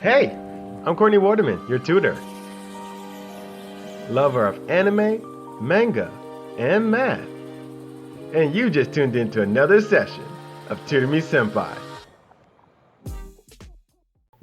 Hey, I'm Courtney Waterman, your tutor. Lover of anime, manga, and math. And you just tuned into another session of Tutor Me Senpai.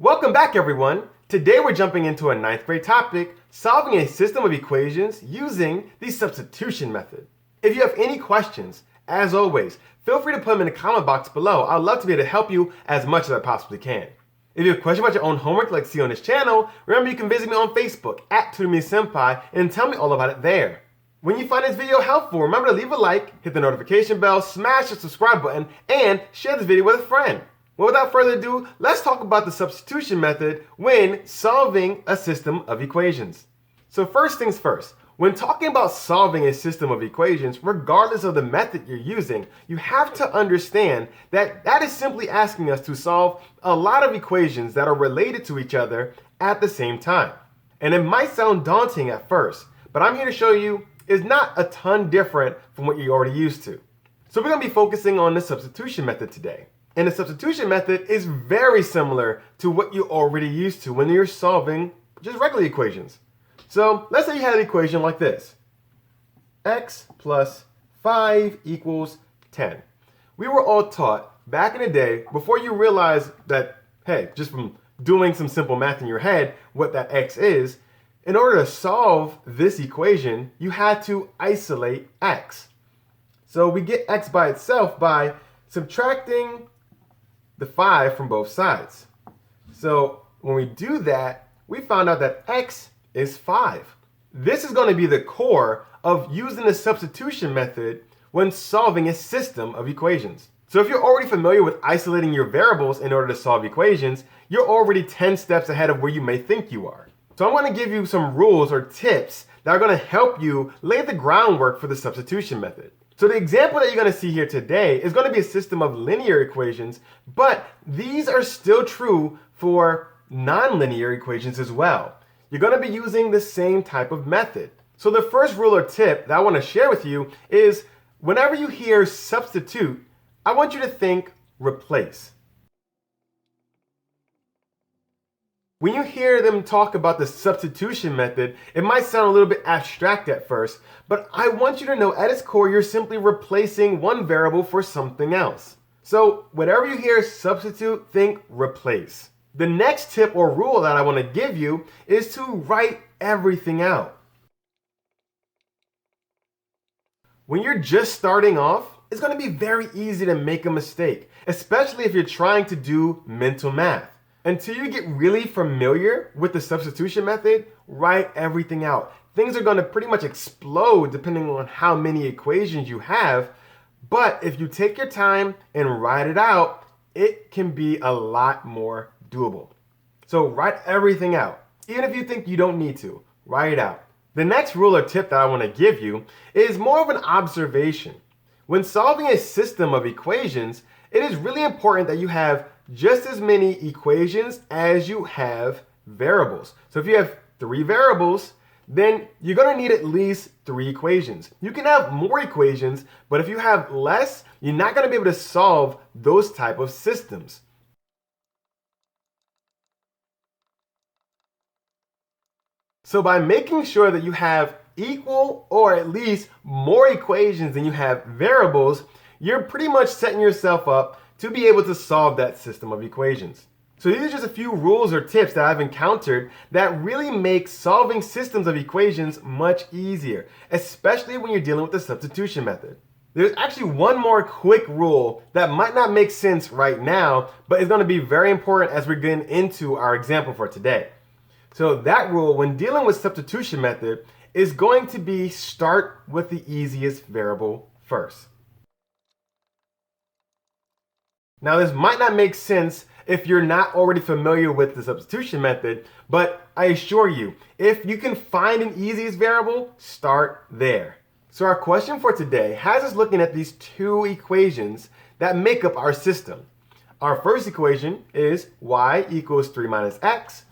Welcome back, everyone. Today we're jumping into a 9th grade topic, solving a system of equations using the substitution method. If you have any questions, as always, feel free to put them in the comment box below. I'd love to be able to help you as much as I possibly can. If you have questions about your own homework like see on this channel, remember you can visit me on Facebook at Tutor Me Senpai and tell me all about it there. When you find this video helpful, remember to leave a like, hit the notification bell, smash the subscribe button, and share this video with a friend. Well, without further ado, let's talk about the substitution method when solving a system of equations. So first things first, when talking about solving a system of equations, regardless of the method you're using, you have to understand that that is simply asking us to solve a lot of equations that are related to each other at the same time. And it might sound daunting at first, but I'm here to show you it's not a ton different from what you're already used to. So we're going to be focusing on the substitution method today. And the substitution method is very similar to what you're already used to when you're solving just regular equations. So let's say you had an equation like this. X plus 5 equals 10. We were all taught back in the day, before you realized that, hey, just from doing some simple math in your head, what that X is, in order to solve this equation, you had to isolate X. So we get X by itself by subtracting the 5 from both sides. So when we do that, we found out that X is 5. This is going to be the core of using the substitution method when solving a system of equations. So if you're already familiar with isolating your variables in order to solve equations, you're already 10 steps ahead of where you may think you are. So I'm going to give you some rules or tips that are going to help you lay the groundwork for the substitution method. So the example that you're going to see here today is going to be a system of linear equations, but these are still true for nonlinear equations as well. You're going to be using the same type of method. So the first rule or tip that I want to share with you is whenever you hear substitute, I want you to think replace. When you hear them talk about the substitution method, it might sound a little bit abstract at first, but I want you to know at its core, you're simply replacing one variable for something else. So whenever you hear substitute, think replace. The next tip or rule that I want to give you is to write everything out. When you're just starting off, it's going to be very easy to make a mistake, especially if you're trying to do mental math. Until you get really familiar with the substitution method, write everything out. Things are going to pretty much explode depending on how many equations you have. But if you take your time and write it out, it can be a lot more doable. So write everything out. Even if you think you don't need to, write it out. The next rule or tip that I want to give you is more of an observation. When solving a system of equations, it is really important that you have just as many equations as you have variables. So if you have 3 variables, then you're going to need at least 3 equations. You can have more equations, but if you have less, you're not going to be able to solve those type of systems. So by making sure that you have equal or at least more equations than you have variables, you're pretty much setting yourself up to be able to solve that system of equations. So these are just a few rules or tips that I've encountered that really make solving systems of equations much easier, especially when you're dealing with the substitution method. There's actually one more quick rule that might not make sense right now, but is going to be very important as we're getting into our example for today. So that rule, when dealing with substitution method, is going to be start with the easiest variable first. Now, this might not make sense if you're not already familiar with the substitution method, but I assure you, if you can find an easiest variable, start there. So our question for today has us looking at these 2 equations that make up our system. Our first equation is y equals 3 minus x,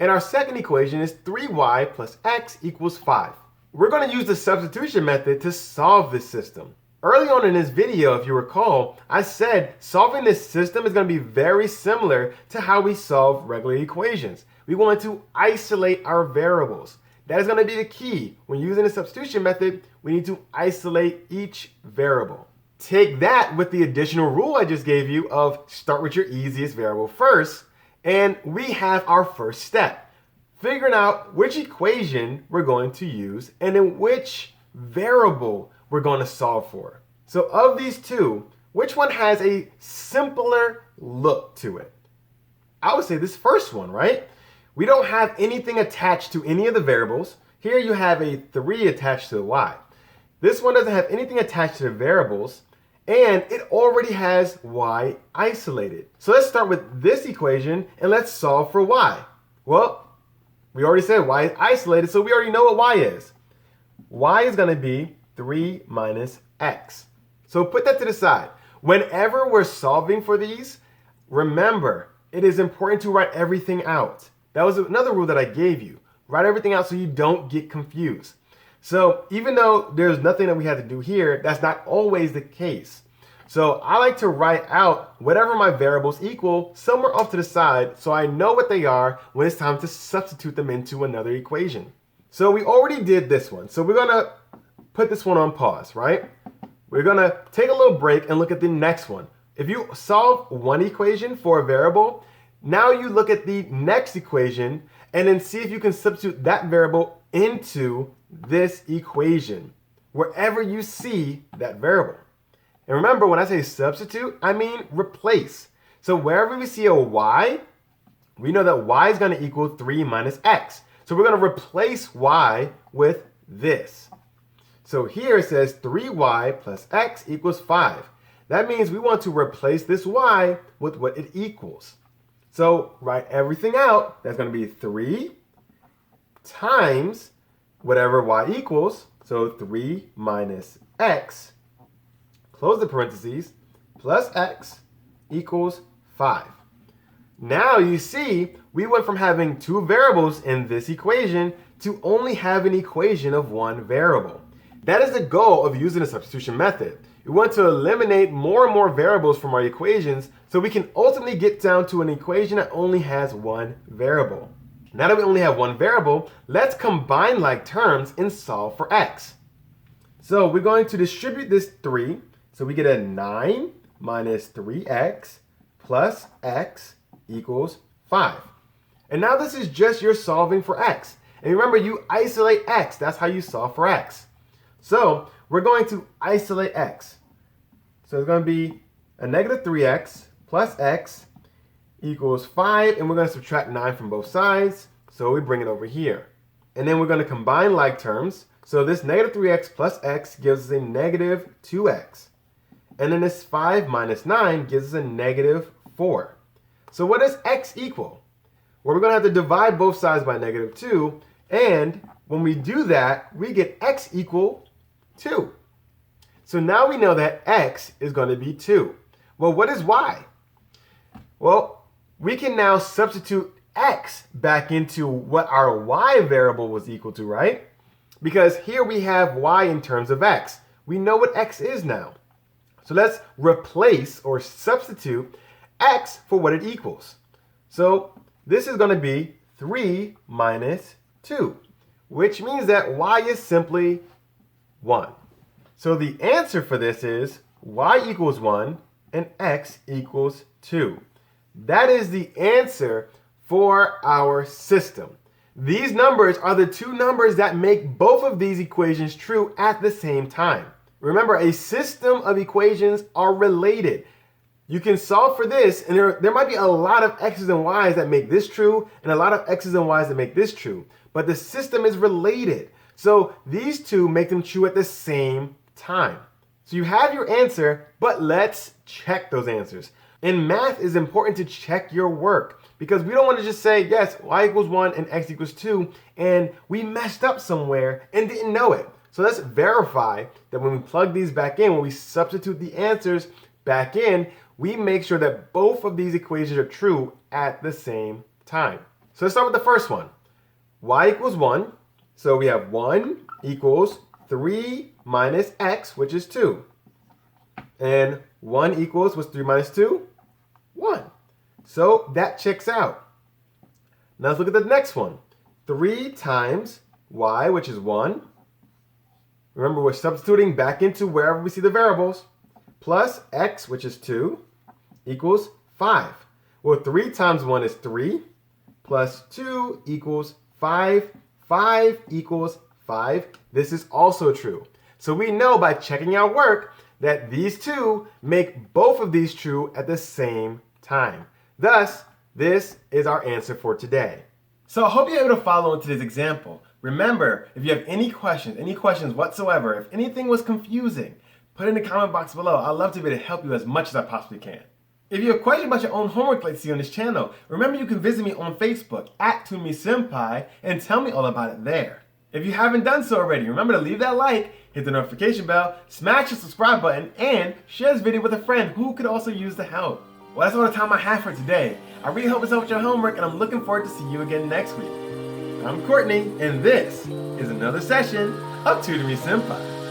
and our second equation is 3y plus x equals 5. We're going to use the substitution method to solve this system. Early on in this video, if you recall, I said solving this system is going to be very similar to how we solve regular equations. We want to isolate our variables. That is going to be the key. When using the substitution method, we need to isolate each variable. Take that with the additional rule I just gave you of start with your easiest variable first, and we have our first step. Figuring out which equation we're going to use and then which variable we're going to solve for. So of these two, which one has a simpler look to it? I would say this first one, right? We don't have anything attached to any of the variables. Here you have a 3 attached to the y. This one doesn't have anything attached to the variables, and it already has y isolated. So let's start with this equation and let's solve for y. Well, we already said y is isolated, so we already know what y is. Y is going to be 3 minus x. So put that to the side. Whenever we're solving for these, remember, it is important to write everything out. That was another rule that I gave you. Write everything out so you don't get confused. So even though there's nothing that we had to do here, that's not always the case. So I like to write out whatever my variables equal somewhere off to the side so I know what they are when it's time to substitute them into another equation. So we already did this one. So we're going to put this one on pause, right? We're going to take a little break and look at the next one. If you solve one equation for a variable, now you look at the next equation and then see if you can substitute that variable into this equation, wherever you see that variable. And remember, when I say substitute, I mean replace. So wherever we see a y, we know that y is going to equal 3 minus x. So we're going to replace y with this. So here it says 3y plus x equals 5. That means we want to replace this y with what it equals. So write everything out. That's going to be 3 times whatever y equals. So 3 minus x, close the parentheses, plus x equals 5. Now you see we went from having two variables in this equation to only have an equation of one variable. That is the goal of using the substitution method. We want to eliminate more and more variables from our equations so we can ultimately get down to an equation that only has one variable. Now that we only have one variable, let's combine like terms and solve for x. So we're going to distribute this 3. So we get a 9 minus 3x plus x equals 5. And now this is just your solving for x. And remember, you isolate x. That's how you solve for x. So we're going to isolate x. So it's going to be a negative 3x plus x equals 5. And we're going to subtract 9 from both sides. So we bring it over here. And then we're going to combine like terms. So this negative 3x plus x gives us a negative 2x. And then this 5 minus 9 gives us a negative 4. So what does x equal? Well, we're going to have to divide both sides by negative 2. And when we do that, we get x equal 2. So now we know that x is going to be 2. Well, what is y? Well, we can now substitute x back into what our y variable was equal to, right? Because here we have y in terms of x. We know what x is now. So let's replace or substitute x for what it equals. So this is going to be 3 minus 2, which means that y is simply 1. So the answer for this is y equals 1 and x equals 2. That is the answer for our system. These numbers are the two numbers that make both of these equations true at the same time. Remember, a system of equations are related. You can solve for this, and there might be a lot of x's and y's that make this true, and a lot of x's and y's that make this true. But the system is related. So these two make them true at the same time. So you have your answer, but let's check those answers. In math, it's important to check your work because we don't want to just say, yes, y equals 1 and x equals 2, and we messed up somewhere and didn't know it. So let's verify that when we plug these back in, when we substitute the answers back in, we make sure that both of these equations are true at the same time. So let's start with the first one. Y equals 1. So we have 1 equals 3 minus x, which is 2. And 1 equals, what's 3 minus 2? 1. So that checks out. Now let's look at the next one. 3 times y, which is 1. Remember, we're substituting back into wherever we see the variables. Plus x, which is 2, equals 5. Well, 3 times 1 is 3. Plus 2 equals 5. 5 equals 5. This is also true. So we know by checking our work that these two make both of these true at the same time. Thus, this is our answer for today. So I hope you're able to follow in today's example. Remember, if you have any questions whatsoever, if anything was confusing, put it in the comment box below. I'd love to be able to help you as much as I possibly can. If you have questions about your own homework like you see on this channel, remember you can visit me on Facebook at Tutor Sempai and tell me all about it there. If you haven't done so already, remember to leave that like, hit the notification bell, smash the subscribe button, and share this video with a friend who could also use the help. Well, that's all the time I have for today. I really hope it's helped with your homework, and I'm looking forward to see you again next week. I'm Courtney, and this is another session of Tutor Me Senpai.